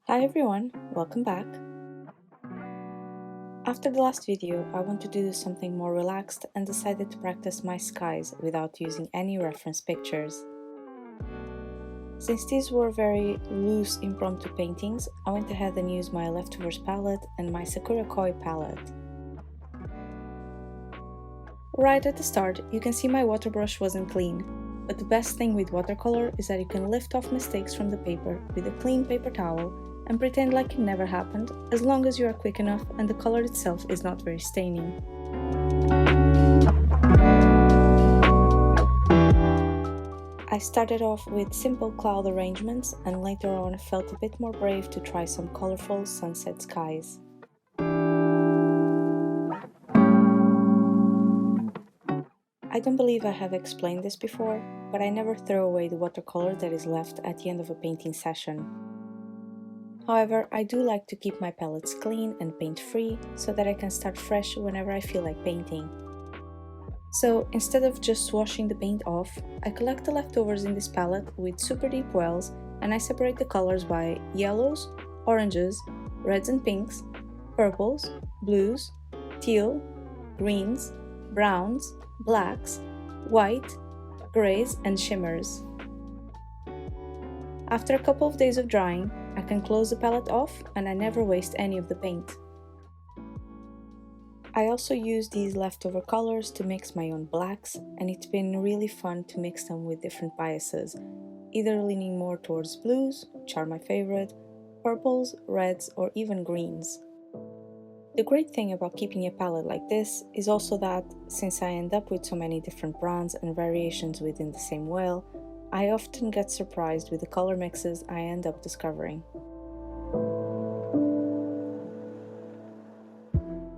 Hi everyone, welcome back. After the last video, I wanted to do something more relaxed and decided to practice my skies without using any reference pictures. Since these were very loose impromptu paintings, I went ahead and used my Leftovers palette and my Sakura Koi palette. Right at the start, you can see my water brush wasn't clean, but the best thing with watercolor is that you can lift off mistakes from the paper with a clean paper towel and pretend like it never happened, as long as you are quick enough and the color itself is not very staining. I started off with simple cloud arrangements and later on felt a bit more brave to try some colorful sunset skies. I don't believe I have explained this before, but I never throw away the watercolor that is left at the end of a painting session. However, I do like to keep my palettes clean and paint-free so that I can start fresh whenever I feel like painting. So instead of just washing the paint off, I collect the leftovers in this palette with super deep wells and I separate the colors by yellows, oranges, reds and pinks, purples, blues, teal, greens, browns, blacks, white, greys and shimmers. After a couple of days of drying, I can close the palette off and I never waste any of the paint. I also use these leftover colors to mix my own blacks, and it's been really fun to mix them with different biases, either leaning more towards blues, which are my favorite, purples, reds or even greens. The great thing about keeping a palette like this is also that, since I end up with so many different brands and variations within the same well, I often get surprised with the color mixes I end up discovering.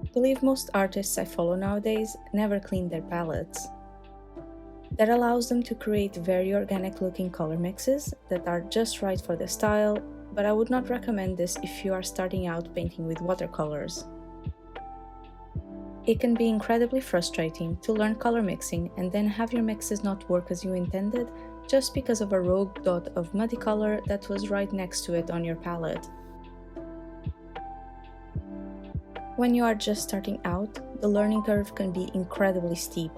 I believe most artists I follow nowadays never clean their palettes. That allows them to create very organic looking color mixes that are just right for the style, but I would not recommend this if you are starting out painting with watercolors. It can be incredibly frustrating to learn color mixing and then have your mixes not work as you intended just because of a rogue dot of muddy color that was right next to it on your palette. When you are just starting out, the learning curve can be incredibly steep.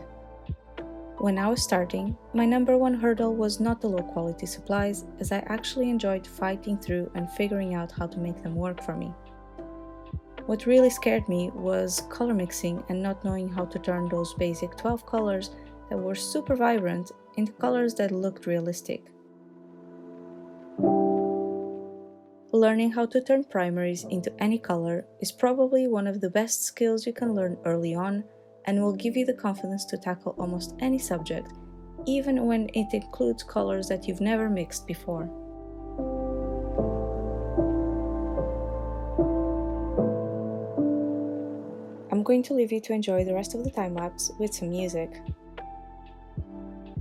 When I was starting, my number one hurdle was not the low quality supplies, as I actually enjoyed fighting through and figuring out how to make them work for me. What really scared me was color mixing and not knowing how to turn those basic 12 colors that were super vibrant into colors that looked realistic. Learning how to turn primaries into any color is probably one of the best skills you can learn early on and will give you the confidence to tackle almost any subject, even when it includes colors that you've never mixed before. I'm going to leave you to enjoy the rest of the time-lapse with some music.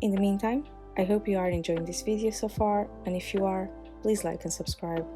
In the meantime, I hope you are enjoying this video so far, and if you are, please like and subscribe.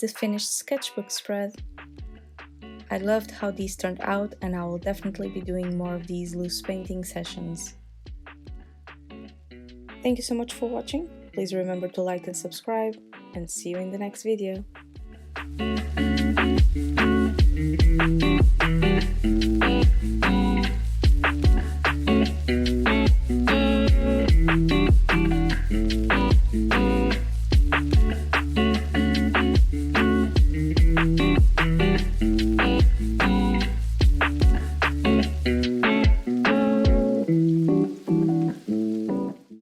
the finished sketchbook spread. I loved how these turned out, and I will definitely be doing more of these loose painting sessions. Thank you so much for watching. Please remember to like and subscribe, and see you in the next video.